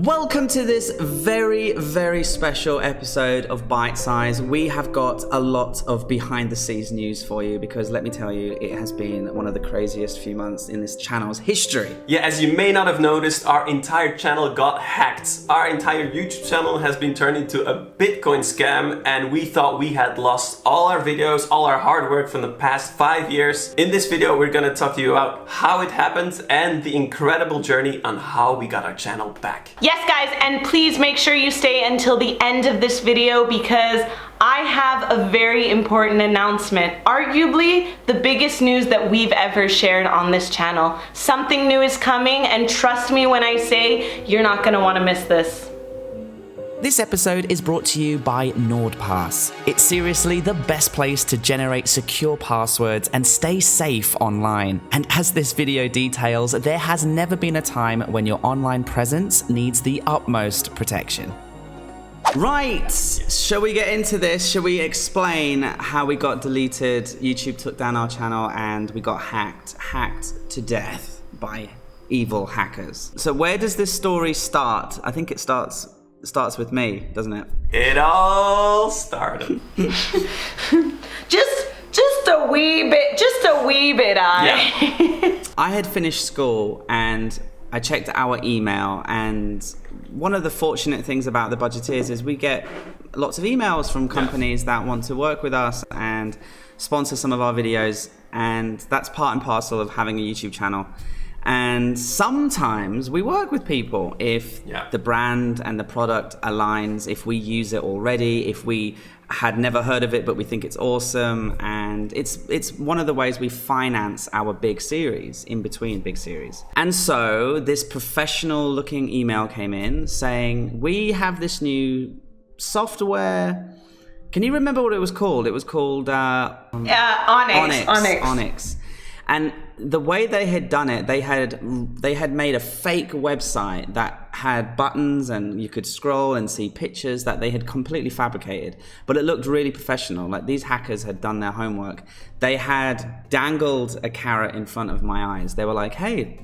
Welcome to this very, very special episode of Bite Size. We have got a lot of behind the scenes news for you because let me tell you, it has been one of the craziest few months in this channel's history. Yeah, as you may not have noticed, our entire channel got hacked. Our entire YouTube channel has been turned into a Bitcoin scam, and we thought we had lost all our videos, all our hard work from the past 5 years. In this video, we're gonna talk to you about how it happened and the incredible journey on how we got our channel back. Yes guys, and please make sure you stay until the end of this video because I have a very important announcement. Arguably the biggest news that we've ever shared on this channel. Something new is coming, and trust me when I say you're not gonna wanna miss this. This episode is brought to you by NordPass. It's seriously the best place to generate secure passwords and stay safe online. And as this video details, there has never been a time when your online presence needs the utmost protection. Right, shall we get into this? Shall we explain how we got deleted? YouTube took down our channel and we got hacked to death by evil hackers. So where does this story start? I think it starts with me, doesn't it? It all started. just a wee bit, Yeah. I had finished school and I checked our email, and one of the fortunate things about the Budgeteers is we get lots of emails from companies that want to work with us and sponsor some of our videos, and that's part and parcel of having a YouTube channel. And sometimes we work with people if the brand and the product aligns, if we use it already, if we had never heard of it but we think it's awesome. And it's one of the ways we finance our big series, in between big series. And so this professional looking email came in saying, we have this new software. Can you remember what it was called? It was called Onyx. And the way they had done it, they had made a fake website that had buttons and you could scroll and see pictures that they had completely fabricated, but it looked really professional. Like these hackers had done their homework. They had dangled a carrot in front of my eyes. They were like, hey,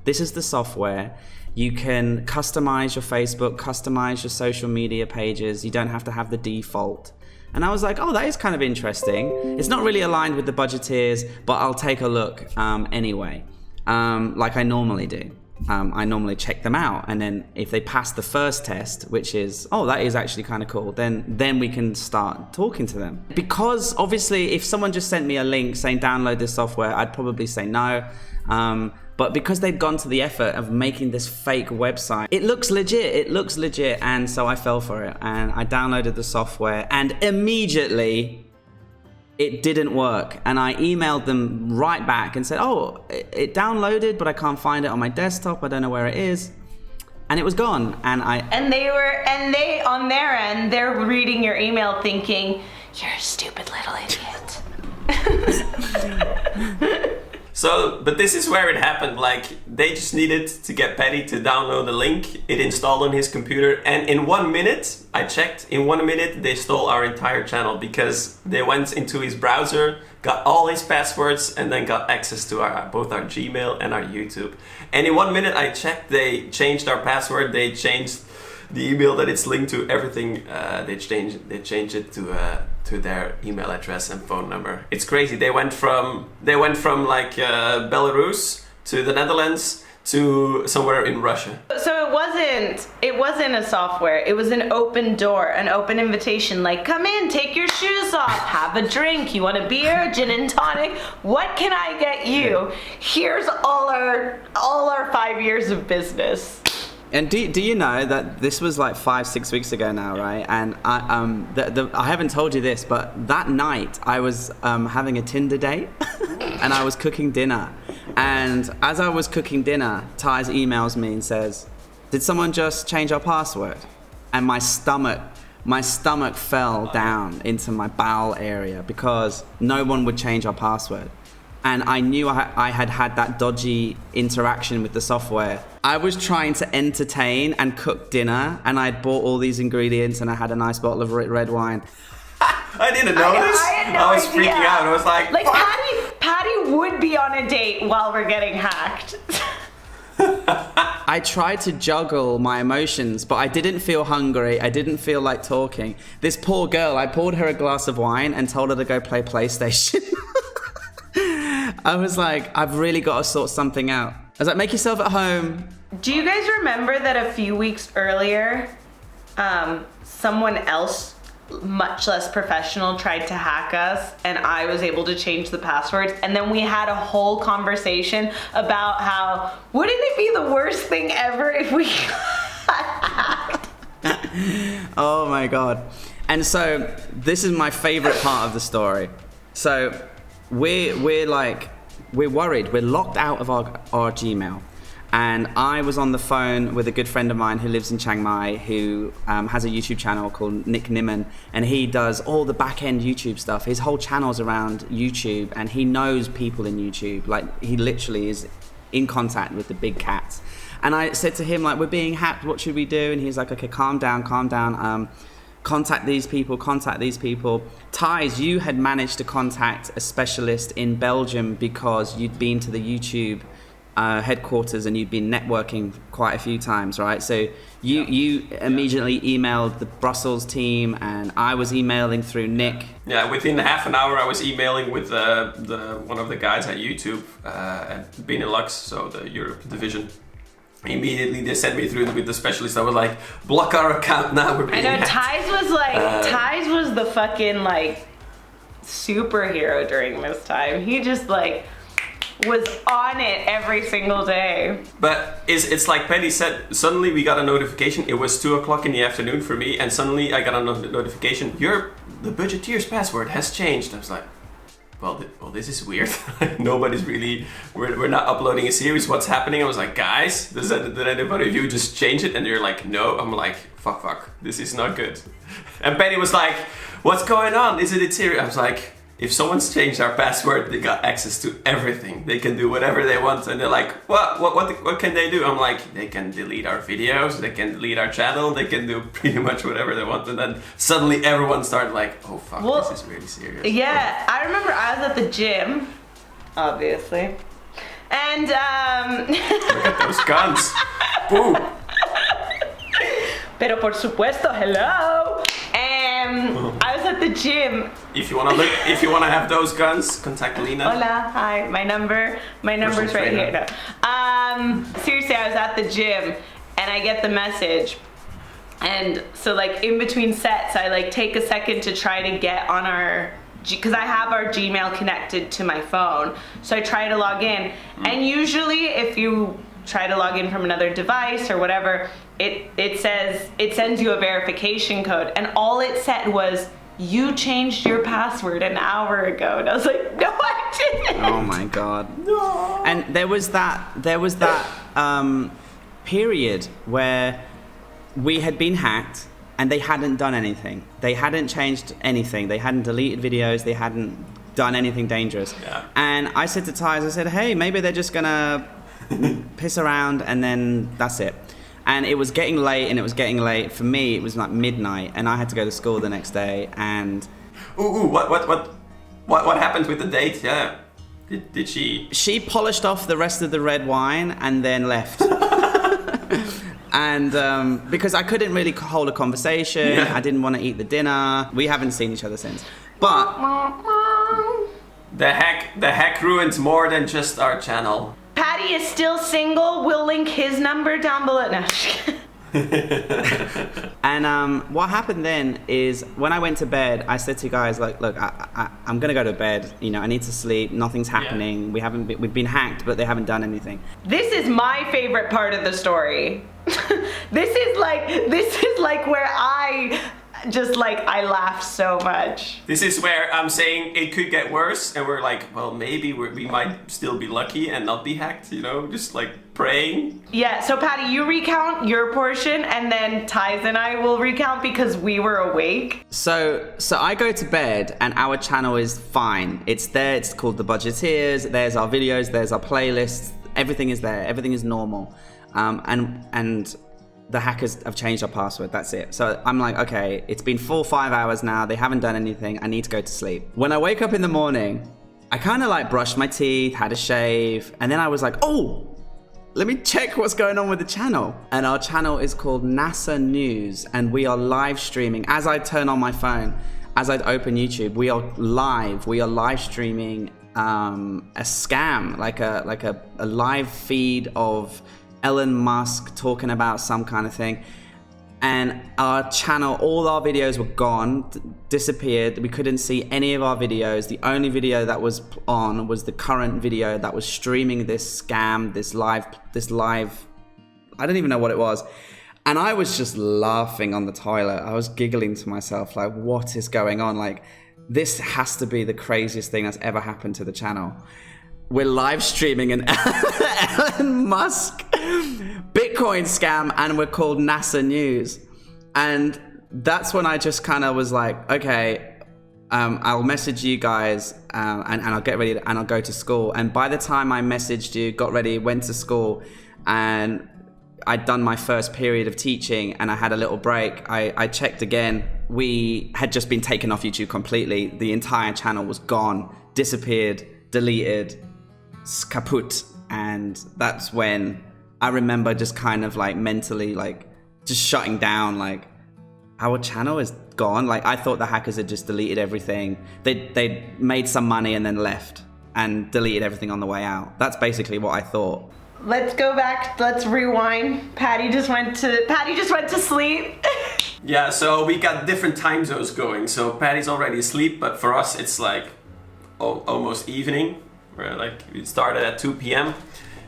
this is the software. You can customize your Facebook, customize your social media pages. You don't have to have the default. And I was like, oh, that is kind of interesting. It's not really aligned with the Budgeteers, but I'll take a look anyway, like I normally do. I normally check them out, and then if they pass the first test, which is, oh, that is actually kind of cool, then we can start talking to them. Because obviously, if someone just sent me a link saying download this software, I'd probably say no. But because they'd gone to the effort of making this fake website, it looks legit, and so I fell for it, and I downloaded the software, and immediately it didn't work. And I emailed them right back and said, oh, it downloaded, but I can't find it on my desktop, I don't know where it is. And it was gone, and they on their end, they're reading your email thinking, you're a stupid little idiot. So, but this is where it happened. Like, they just needed to get Paddy to download the link. It installed on his computer, and in 1 minute, I checked, in 1 minute, they stole our entire channel because they went into his browser, got all his passwords, and then got access to both our Gmail and our YouTube. And in 1 minute, I checked, they changed our password, they changed the email that it's linked to, everything. They changed it to their email address and phone number. It's crazy. They went from like Belarus to the Netherlands to somewhere in Russia. So it wasn't a software. It was an open door, an open invitation. Like, come in, take your shoes off, have a drink. You want a beer, gin and tonic? What can I get you? Here's all our 5 years of business. And do you know that this was like 5-6 weeks ago now, right? And I haven't told you this, but that night I was having a Tinder date and I was cooking dinner. And as I was cooking dinner, Ty's emails me and says, did someone just change our password? And my stomach fell down into my bowel area because no one would change our password. And I knew I had had that dodgy interaction with the software. I was trying to entertain and cook dinner, and I'd bought all these ingredients, and I had a nice bottle of red wine. I didn't notice. I was freaking out. I was like Patty would be on a date while we're getting hacked. I tried to juggle my emotions, but I didn't feel hungry. I didn't feel like talking. This poor girl, I poured her a glass of wine and told her to go play PlayStation. I was like, I've really got to sort something out. I was like, make yourself at home. Do you guys remember that a few weeks earlier, someone else, much less professional, tried to hack us and I was able to change the passwords, and then we had a whole conversation about how, wouldn't it be the worst thing ever if we got hacked? Oh my God. And so this is my favorite part of the story. So we're worried. We're locked out of our Gmail. And I was on the phone with a good friend of mine who lives in Chiang Mai, who has a YouTube channel called Nick Nimmin, and he does all the back-end YouTube stuff. His whole channel's around YouTube, and he knows people in YouTube. Like, he literally is in contact with the big cats. And I said to him, like, we're being hacked, what should we do? And he's like, okay, calm down. Contact these people. Thais, you had managed to contact a specialist in Belgium because you'd been to the YouTube headquarters and you'd been networking quite a few times, right? So you immediately emailed the Brussels team, and I was emailing through Nick. Yeah, within half an hour I was emailing with one of the guys at YouTube at Benelux, so the Europe division. Immediately they sent me through with the specialist. I was like, block our account now. We're being hacked. Thais was the fucking like superhero during this time. He just like was on it every single day. But it's like Penny said, suddenly we got a notification. It was 2:00 in the afternoon for me, and suddenly I got a notification. The Budgeteers password has changed. I was like, well, this is weird. Nobody's really, we're not uploading a series. What's happening? I was like, guys, did anybody of you just change it? And you're like, no. I'm like, fuck, this is not good. And Penny was like, what's going on? Is it a series? I was like, if someone's changed our password, they got access to everything. They can do whatever they want. And they're like, what can they do? I'm like, they can delete our videos, they can delete our channel, they can do pretty much whatever they want. And then suddenly everyone started like, oh fuck, this is really serious. Yeah, I remember I was at the gym, obviously. And look at those guns. Boom. Pero por supuesto, hello. I was at the gym. If you wanna have those guns, contact Lina. Hola, hi. My number's right here. No. Seriously, I was at the gym and I get the message. And so like in between sets, I like take a second to try to get on our, because I have our Gmail connected to my phone. So I try to log in. And usually if you try to log in from another device or whatever, it sends you a verification code, and all it said was, you changed your password an hour ago. And I was like, no, I didn't. Oh my God. No. And there was that period where we had been hacked and they hadn't done anything. They hadn't changed anything. They hadn't deleted videos. They hadn't done anything dangerous. Yeah. And I said to Thais, I said, hey, maybe they're just gonna piss around and then that's it. And it was getting late, For me, it was like midnight, and I had to go to school the next day. And what happened with the date? Yeah, did she? She polished off the rest of the red wine and then left. And because I couldn't really hold a conversation, I didn't want to eat the dinner. We haven't seen each other since. But the hack ruined more than just our channel. Patty is still single. We'll link his number down below. No. And what happened then is when I went to bed, I said to you guys, like, look, I'm gonna go to bed. You know, I need to sleep. Nothing's happening. Yeah. We've been hacked, but they haven't done anything. This is my favorite part of the story. This is like where I laughed so much. This is where I'm saying it could get worse, and we're like, well, maybe we might still be lucky and not be hacked, you know, just like praying. Yeah, so Patty, you recount your portion, and then Thais and I will recount because we were awake. So I go to bed, and our channel is fine. It's there. It's called The Budgeteers. There's our videos. There's our playlists. Everything is there. Everything is normal. And the hackers have changed our password, that's it. So I'm like, okay, it's been 4 or 5 hours now, they haven't done anything, I need to go to sleep. When I wake up in the morning, I kind of like brushed my teeth, had a shave, and then I was like, oh, let me check what's going on with the channel. And our channel is called NASA News, and we are live streaming. As I turn on my phone, as I open YouTube, we are live streaming a scam, like a live feed of Elon Musk talking about some kind of thing. And our channel, all our videos were gone, disappeared. We couldn't see any of our videos. The only video that was on was the current video that was streaming this scam, this live, I don't even know what it was. And I was just laughing on the toilet. I was giggling to myself, like, what is going on? Like, this has to be the craziest thing that's ever happened to the channel. We're live streaming an Elon Musk Bitcoin scam, and we're called NASA News. And that's when I just kind of was like, okay, I'll message you guys and I'll get ready and I'll go to school. And by the time I messaged you, got ready, went to school, and I'd done my first period of teaching and I had a little break, I checked again. We had just been taken off YouTube completely. The entire channel was gone, disappeared, deleted, kaput. And that's when I remember just kind of like mentally like just shutting down, like our channel is gone. Like I thought the hackers had just deleted everything. They made some money and then left and deleted everything on the way out. That's basically what I thought. Let's go back, let's rewind. Patty just went to sleep. Yeah, so we got different time zones going. So Patty's already asleep, but for us it's like almost evening. We're like, we started at 2 p.m.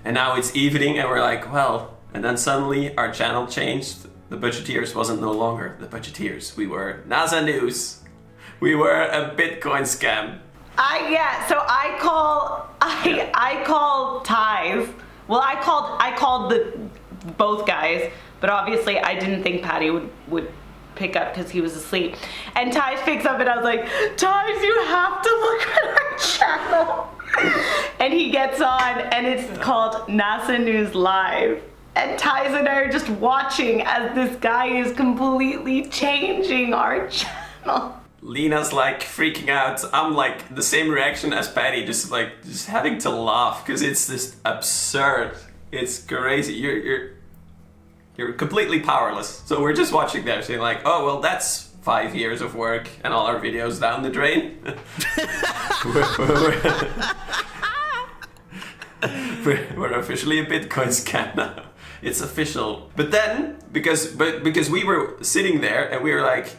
and now it's evening and we're like, well, and then suddenly our channel changed. The Budgeteers wasn't no longer the Budgeteers. We were NASA News. We were a Bitcoin scam. So I call ties. Well, I called both guys, but obviously I didn't think Patty would pick up because he was asleep. And Ties picks up and I was like, Ties, you have to look at our channel. And he gets on and it's called NASA News Live. And Ties and I are just watching as this guy is completely changing our channel. Lina's like freaking out. I'm like the same reaction as Patty, just having to laugh because it's just absurd. It's crazy. You're completely powerless. So we're just watching there saying like, oh well, that's 5 years of work and all our videos down the drain. We're officially a Bitcoin scam now. It's official. But then, because we were sitting there and we were like,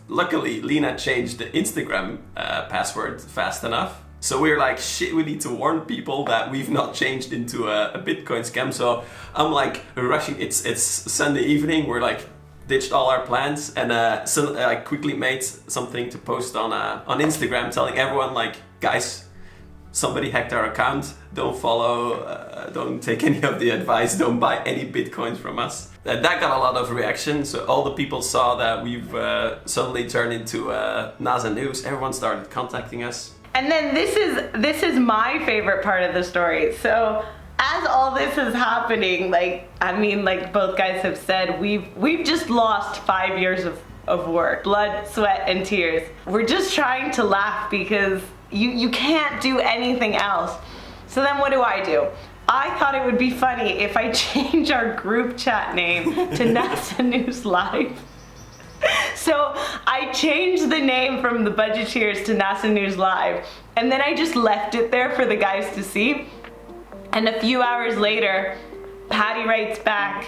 luckily Lina changed the Instagram password fast enough. So we were like, shit, we need to warn people that we've not changed into a Bitcoin scam. So I'm like rushing, it's Sunday evening, we're like ditched all our plans and so I quickly made something to post on Instagram telling everyone like, guys, somebody hacked our account, don't follow, don't take any of the advice, don't buy any Bitcoins from us. That got a lot of reaction, so all the people saw that we've suddenly turned into NASA News, everyone started contacting us. And then this is my favorite part of the story. So as all this is happening, like both guys have said, we've just lost 5 years of work, blood, sweat, and tears. We're just trying to laugh because you can't do anything else. So then what do? I thought it would be funny if I change our group chat name to NASA News Live. So I changed the name from the Budgeteers to NASA News Live, and then I just left it there for the guys to see. And a few hours later, Patty writes back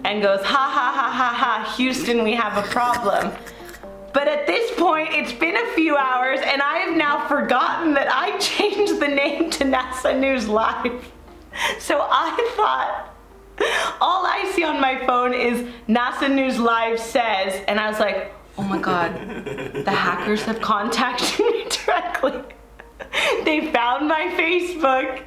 and goes, ha ha ha ha ha, Houston, we have a problem. But at this point, it's been a few hours and I have now forgotten that I changed the name to NASA News Live. So I thought, all I see on my phone is NASA News Live says, and I was like, oh my God, the hackers have contacted me directly. They found my Facebook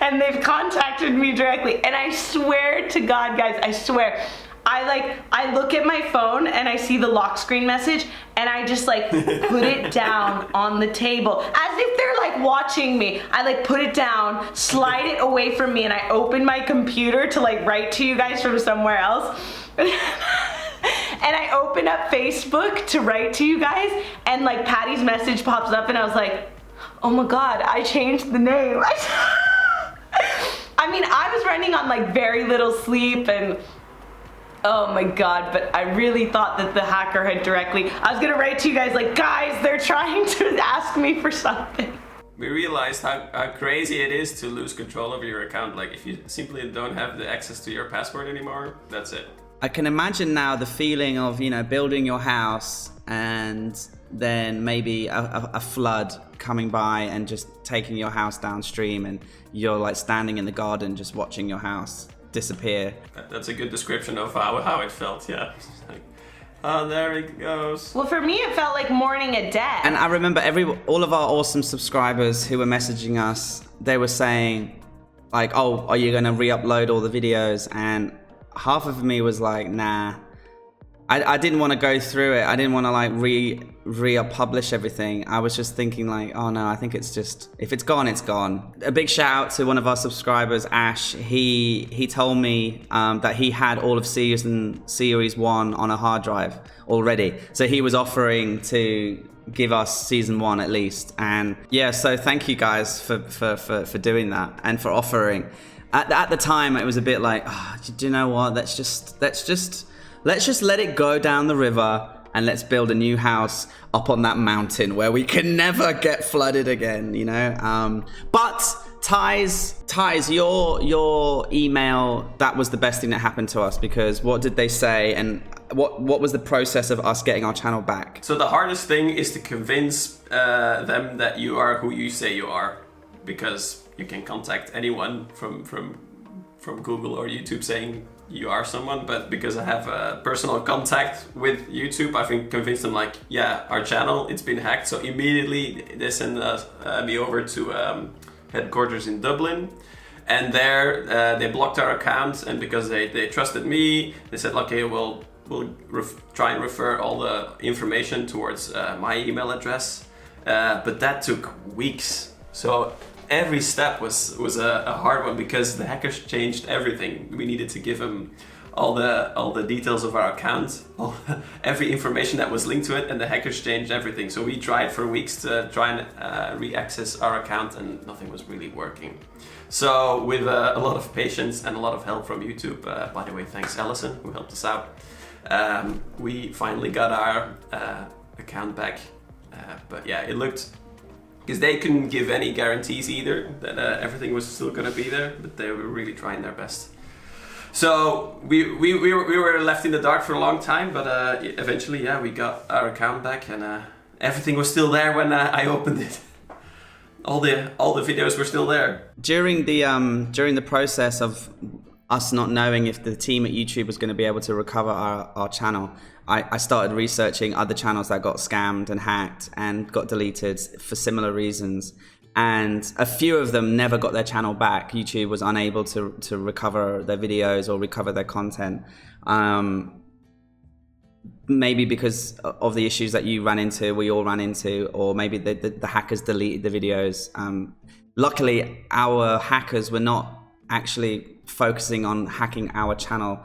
and they've contacted me directly. And I swear to God, guys, I swear, I look at my phone and I see the lock screen message and I just like put it down on the table as if they're like watching me. I like put it down, slide it away from me, and I open my computer to like write to you guys from somewhere else. And I open up Facebook to write to you guys, and like Patty's message pops up and I was like, oh my God, I changed the name. I mean, I was running on like very little sleep and oh my god, but I really thought that the hacker had directly, I was gonna write to you guys like, guys, they're trying to ask me for something. We realized how crazy it is to lose control of your account. Like if you simply don't have the access to your password anymore, that's it. I can imagine now the feeling of, you know, building your house and then maybe a flood coming by and just taking your house downstream, and you're like standing in the garden just watching your house disappear. That's a good description of how it felt, yeah. Like, oh, there he goes. Well, for me, it felt like mourning a death. And I remember all of our awesome subscribers who were messaging us, they were saying like, oh, are you going to re-upload all the videos? And half of me was like, nah. I didn't want to go through it. I didn't want to like re-publish everything. I was just thinking like, oh no, I think it's just, if it's gone, it's gone. A big shout out to one of our subscribers, Ash. He told me that he had all of Series 1 on a hard drive already. So he was offering to give us Season 1 at least. And yeah, so thank you guys for doing that and for offering. At the time, it was a bit like, oh, do you know what? Let's just let it go down the river and let's build a new house up on that mountain where we can never get flooded again, you know? But Ties, your email, that was the best thing that happened to us, because what did they say and what was the process of us getting our channel back? So the hardest thing is to convince them that you are who you say you are, because you can contact anyone from Google or YouTube saying you are someone, but because I have a personal contact with YouTube, I think convinced them like, yeah, our channel, it's been hacked. So immediately they send me over to headquarters in Dublin, and there they blocked our account. And because they trusted me, they said, okay, we'll try and refer all the information towards my email address. But that took weeks. So every step was a hard one, because the hackers changed everything. We needed to give them all the details of our account, every information that was linked to it, and the hackers changed everything. So we tried for weeks to try and re-access our account, and nothing was really working. So with a lot of patience and a lot of help from YouTube, by the way, thanks Allison who helped us out, we finally got our account back. But yeah, it looked, because they couldn't give any guarantees either that everything was still going to be there, but they were really trying their best. So we were left in the dark for a long time, but eventually, yeah, we got our account back, and everything was still there when I opened it. All the videos were still there. During the process of us not knowing if the team at YouTube was going to be able to recover our channel, I started researching other channels that got scammed and hacked and got deleted for similar reasons. And a few of them never got their channel back. YouTube was unable to recover their videos or recover their content. Maybe because of the issues that you ran into, we all ran into, or maybe the hackers deleted the videos. Luckily, our hackers were not actually focusing on hacking our channel.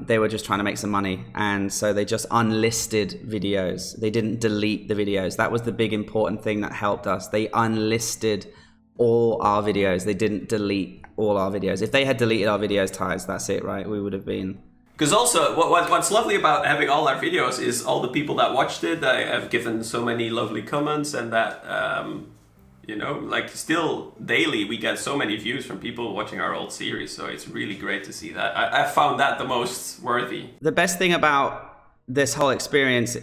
They were just trying to make some money, and so they just unlisted videos. They didn't delete the videos. That was the big important thing that helped us. They unlisted all our videos. They didn't delete all our videos. If they had deleted our videos, Ties, that's it, right? We would have been... Because also, what's lovely about having all our videos is all the people that watched it, that have given so many lovely comments, and that... you know, like still daily we get so many views from people watching our old series, so it's really great to see that. I found that the most worthy. The best thing about this whole experience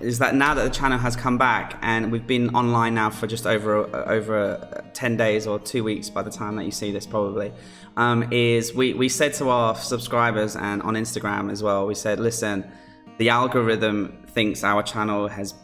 is that now that the channel has come back, and we've been online now for just over 10 days or 2 weeks by the time that you see this probably, is we said to our subscribers, and on Instagram as well, we said, listen, the algorithm thinks our channel has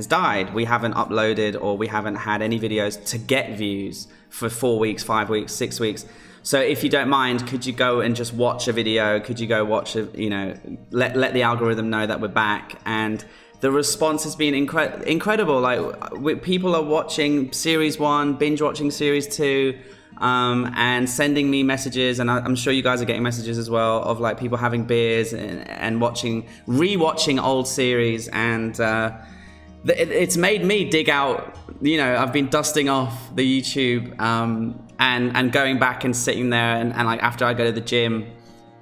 died. We haven't uploaded, or we haven't had any videos to get views for 4 weeks, 5 weeks, 6 weeks. So if you don't mind, could you go and just watch a video? Could you go watch a, you know, let the algorithm know that we're back? And the response has been incredible. Like people are watching series 1, binge watching series 2, and sending me messages, and I'm sure you guys are getting messages as well, of like people having beers and re-watching old series, and it's made me dig out you know, I've been dusting off the YouTube and going back and sitting there and like after I go to the gym,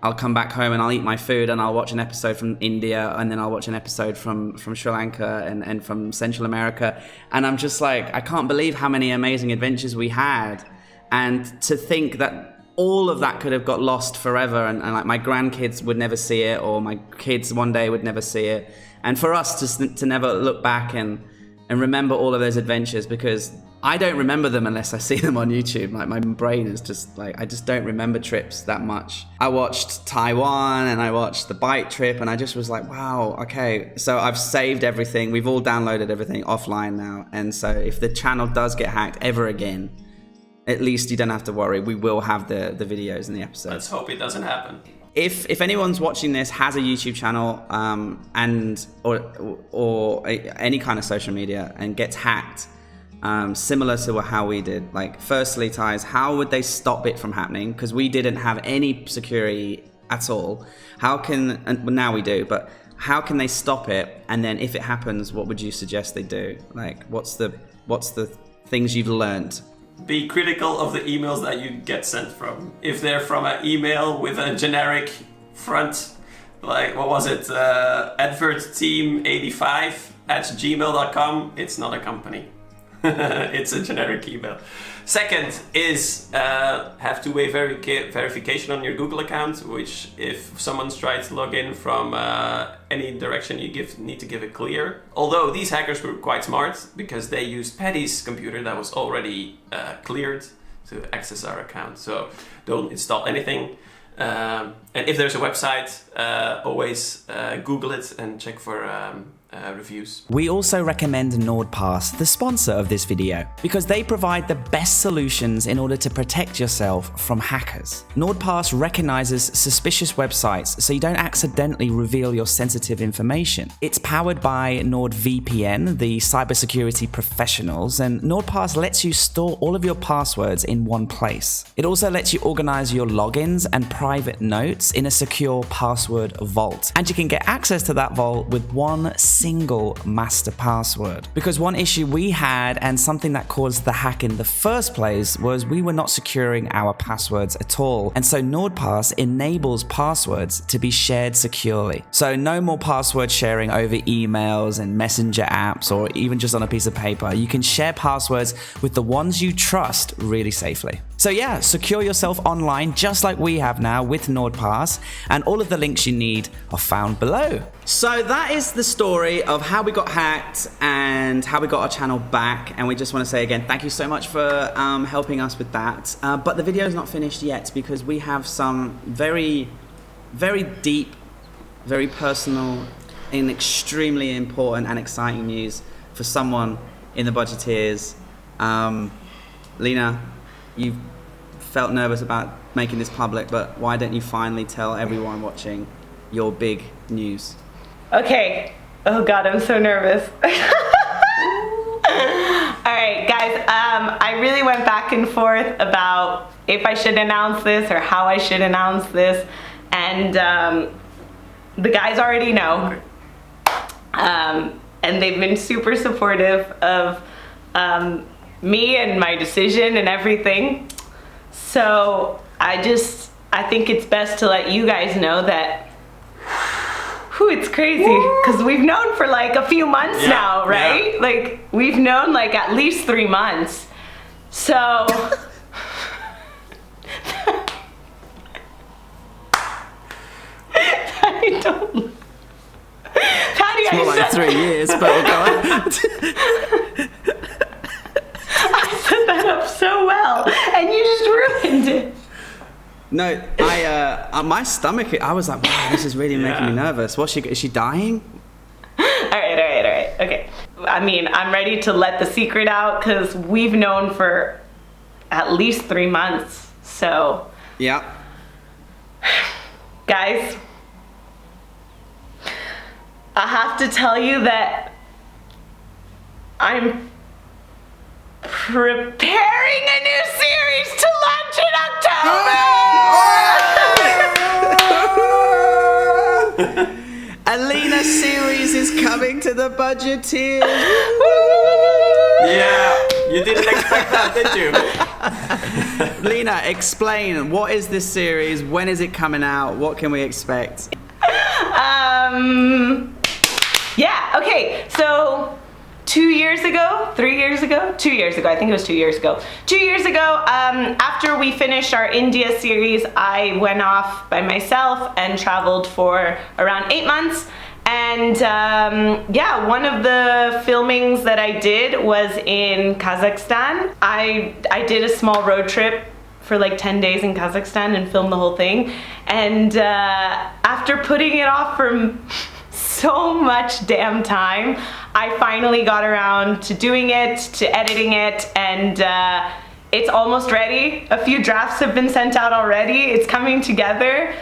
I'll come back home and I'll eat my food and I'll watch an episode from India and then I'll watch an episode from Sri Lanka and from Central America. And I'm just like, I can't believe how many amazing adventures we had. And to think that all of that could have got lost forever and like my grandkids would never see it or my kids one day would never see it. And for us to never look back and remember all of those adventures, because I don't remember them unless I see them on YouTube. Like my brain is just like, I just don't remember trips that much. I watched Taiwan and I watched the bike trip and I just was like, wow, okay. So I've saved everything. We've all downloaded everything offline now. And so if the channel does get hacked ever again, at least you don't have to worry. We will have the videos and the episodes. Let's hope it doesn't happen. If anyone's watching this has a YouTube channel and or any kind of social media and gets hacked, similar to how we did, like firstly, Thijs, how would they stop it from happening? Because we didn't have any security at all. How can, and now we do, but how can they stop it? And then if it happens, what would you suggest they do? Like what's the things you've learned? Be critical of the emails that you get sent from. If they're from an email with a generic front, like what was it, advertteam85@gmail.com, it's not a company. It's a generic email. Second is have two-way verification on your Google account, which if someone's tried to log in from any direction you need to give it clear. Although these hackers were quite smart because they used Paddy's computer that was already cleared to access our account. So don't install anything. And if there's a website, always Google it and check for reviews. We also recommend NordPass, the sponsor of this video, because they provide the best solutions in order to protect yourself from hackers. NordPass recognizes suspicious websites so you don't accidentally reveal your sensitive information. It's powered by NordVPN, the cybersecurity professionals, and NordPass lets you store all of your passwords in one place. It also lets you organize your logins and private notes in a secure password vault, and you can get access to that vault with one single master password. Because one issue we had, and something that caused the hack in the first place, was we were not securing our passwords at all. And so NordPass enables passwords to be shared securely. So no more password sharing over emails and messenger apps or even just on a piece of paper. You can share passwords with the ones you trust really safely. So yeah, secure yourself online just like we have now with NordPass, and all of the links you need are found below. So that is the story of how we got hacked and how we got our channel back, and we just want to say again, thank you so much for helping us with that. But the video is not finished yet because we have some very, very deep, very personal and extremely important and exciting news for someone in the Budgeteers. Lina, you've felt nervous about making this public, but why don't you finally tell everyone watching your big news? Okay. Oh God, I'm so nervous. Alright guys, I really went back and forth about if I should announce this or how I should announce this, and the guys already know. And they've been super supportive of me and my decision and everything. So I think it's best to let you guys know that it's crazy because we've known for like a few months now, right? Yeah. Like we've known like at least 3 months. So I don't. Patty, it's more like 3 years, but we'll go on. I set that up so well, and you just ruined it. No, my stomach, I was like, wow, this is really making me nervous. Is she dying? All right. Okay. I mean, I'm ready to let the secret out because we've known for at least 3 months. So. Yeah. Guys, I have to tell you that I'm preparing a new series to launch in October! A Lina series is coming to the Budgeteers. Yeah, you didn't expect that, did you? Lina, explain, what is this series? When is it coming out? What can we expect? Yeah, okay, so 2 years ago, 3 years ago, 2 years ago, I think it was 2 years ago. 2 years ago, after we finished our India series, I went off by myself and traveled for around 8 months. And yeah, one of the filmings that I did was in Kazakhstan. I did a small road trip for like 10 days in Kazakhstan and filmed the whole thing. And after putting it off for so much damn time, I finally got around to doing it, to editing it, and it's almost ready. A few drafts have been sent out already. It's coming together.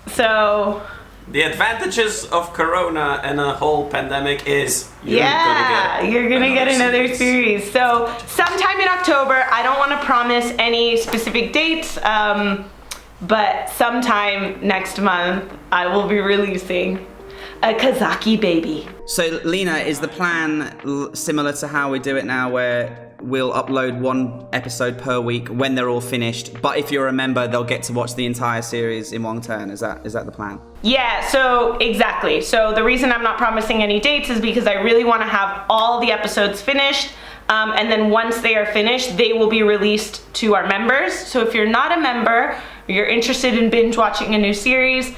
So the advantages of Corona and a whole pandemic is you're gonna get another series. So sometime in October. I don't want to promise any specific dates, but sometime next month I will be releasing a Kazaki baby. So Lina, is the plan similar to how we do it now, where we'll upload one episode per week when they're all finished, but if you're a member, they'll get to watch the entire series in one turn? Is that the plan? Yeah, so exactly. So the reason I'm not promising any dates is because I really want to have all the episodes finished, and then once they are finished, they will be released to our members. So if you're not a member, or you're interested in binge watching a new series,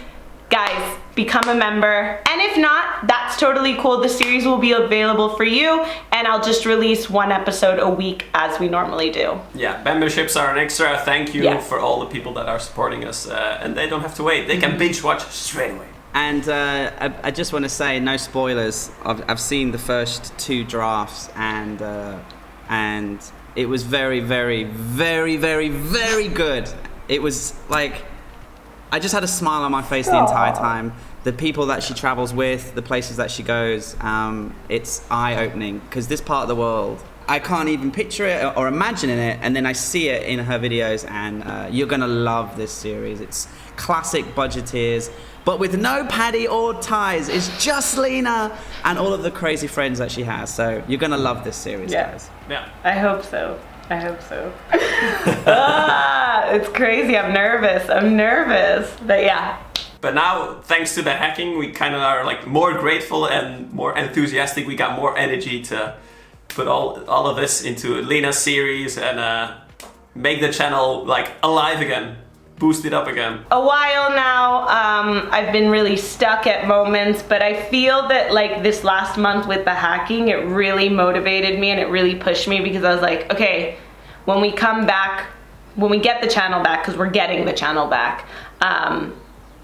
guys, become a member. And if not, that's totally cool. The series will be available for you, and I'll just release one episode a week as we normally do. Yeah, memberships are an extra thank you for all the people that are supporting us, and they don't have to wait. They can binge watch straight away. And I just want to say, no spoilers. I've seen the first 2 drafts, and it was very, very, very, very, very good. It was like, I just had a smile on my face the entire time. The people that she travels with, the places that she goes, it's eye-opening, because this part of the world, I can't even picture it or imagine it, and then I see it in her videos, and you're gonna love this series. It's classic Budgeteers, but with no Paddy or ties. It's just Lina and all of the crazy friends that she has. So you're gonna love this series, guys. Yeah. I hope so. I hope so. It's crazy. I'm nervous. But yeah. But now, thanks to the hacking, we kind of are like more grateful and more enthusiastic. We got more energy to put all of this into Lina's series and make the channel like alive again, boost it up again. A while now, I've been really stuck at moments, but I feel that like this last month with the hacking, it really motivated me and it really pushed me, because I was like, okay, when we come back, when we get the channel back, because we're getting the channel back,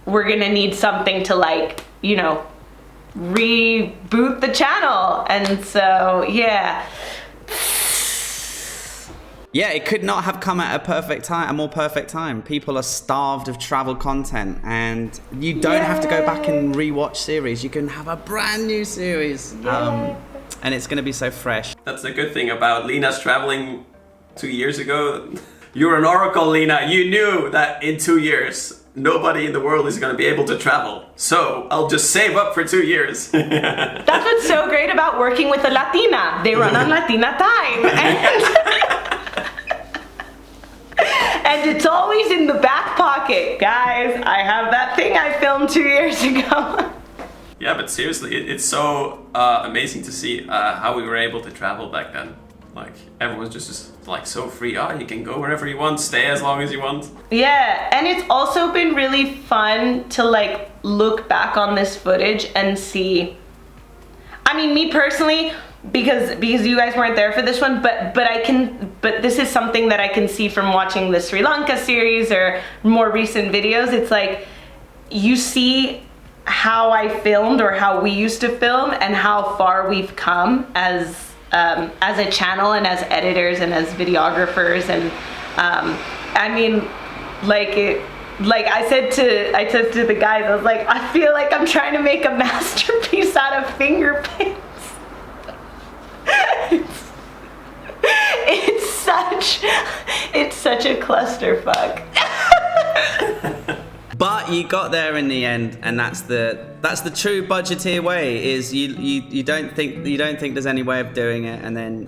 we're gonna need something to, like, you know, reboot the channel. And so yeah. Yeah, it could not have come at a more perfect time. People are starved of travel content, and you don't have to go back and rewatch series. You can have a brand new series, and it's going to be so fresh. That's the good thing about Lina's traveling 2 years ago. You're an oracle, Lina. You knew that in 2 years, nobody in the world is going to be able to travel. So I'll just save up for 2 years. That's what's so great about working with a Latina. They run on Latina time. And it's always in the back pocket. Guys, I have that thing I filmed 2 years ago. Yeah, but seriously, it's so amazing to see how we were able to travel back then. Like, everyone's just like so free. Oh, you can go wherever you want, stay as long as you want. Yeah, and it's also been really fun to like look back on this footage and see. I mean, me personally, because you guys weren't there for this one, but this is something that I can see from watching the Sri Lanka series or more recent videos. It's like you see how I filmed or how we used to film and how far we've come as a channel and as editors and as videographers. And I mean, like I said to the guys, I was like, I feel like I'm trying to make a masterpiece out of finger paints. It's such a clusterfuck. But you got there in the end, and that's the true budgeteer way. Is you don't think there's any way of doing it, and then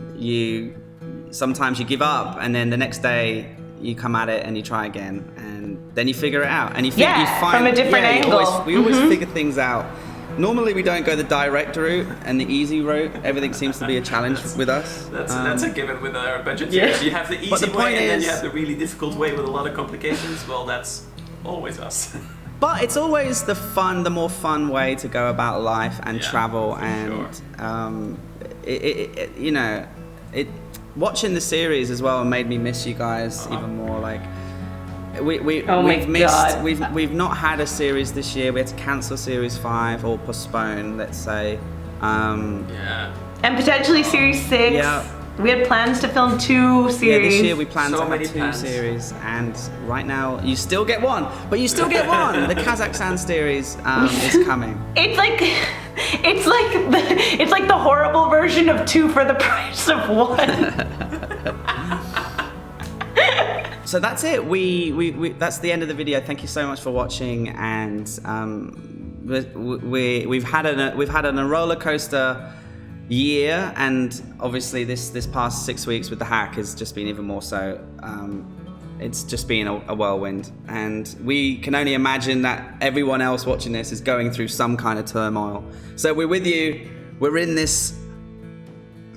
sometimes you give up, and then the next day you come at it and you try again, and then you figure it out, and you find from a different angle. We always figure things out. Normally we don't go the direct route and the easy route. Everything seems to be a challenge with us. That's a given with our budgeteers. Yeah. You have the easy way, and then you have the really difficult way with a lot of complications. Well, that's always us. But it's always the more fun way to go about life and travel, and watching the series as well made me miss you guys even more. Like we've not had a series this year. We had to cancel series 5 or postpone, let's say. And potentially series 6. Yeah. We had plans to film 2 series. Yeah, this year we planned to have 2 series, and right now you still get one, but you still get one. The Kazakhstan series is coming. It's like the horrible version of 2 for the price of 1. So that's it. That's the end of the video. Thank you so much for watching, and we've had a roller coaster year, and obviously this past 6 weeks with the hack has just been even more so. It's just been a whirlwind, and we can only imagine that everyone else watching this is going through some kind of turmoil. So we're with you. We're in this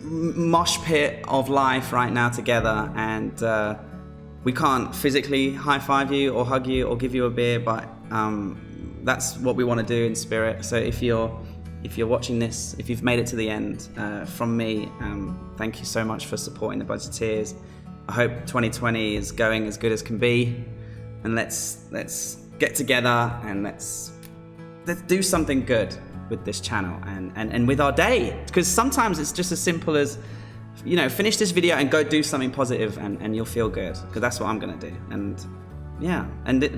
mosh pit of life right now together, and we can't physically high five you or hug you or give you a beer, but that's what we want to do in spirit. So if you're watching this, if you've made it to the end, from me, thank you so much for supporting the Budgeteers. I hope 2020 is going as good as can be, and let's get together and let's do something good with this channel and with our day, because sometimes it's just as simple as, finish this video and go do something positive, and you'll feel good, because that's what I'm gonna do. And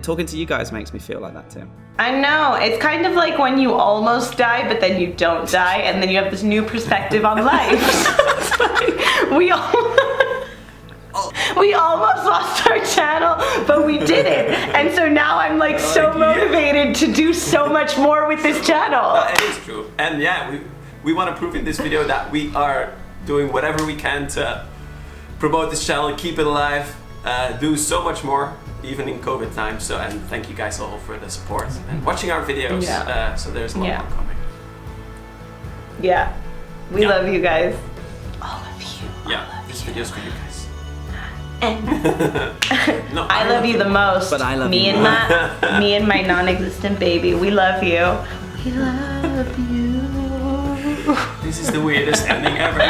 talking to you guys makes me feel like that too. I know, it's kind of like when you almost die, but then you don't die, and then you have this new perspective on life. We almost lost our channel, but we did it. And so now I'm so motivated to do so much more with this channel. It is true. And we want to prove in this video that we are doing whatever we can to promote this channel, keep it alive, do so much more, even in COVID times. So, and thank you guys all for the support and watching our videos. So there's a lot more coming. Yeah, we love you guys. All of you. This video's for you guys. No, I love you the most. But I love me you and my me and my non-existent baby. We love you. We love you. This is the weirdest ending ever.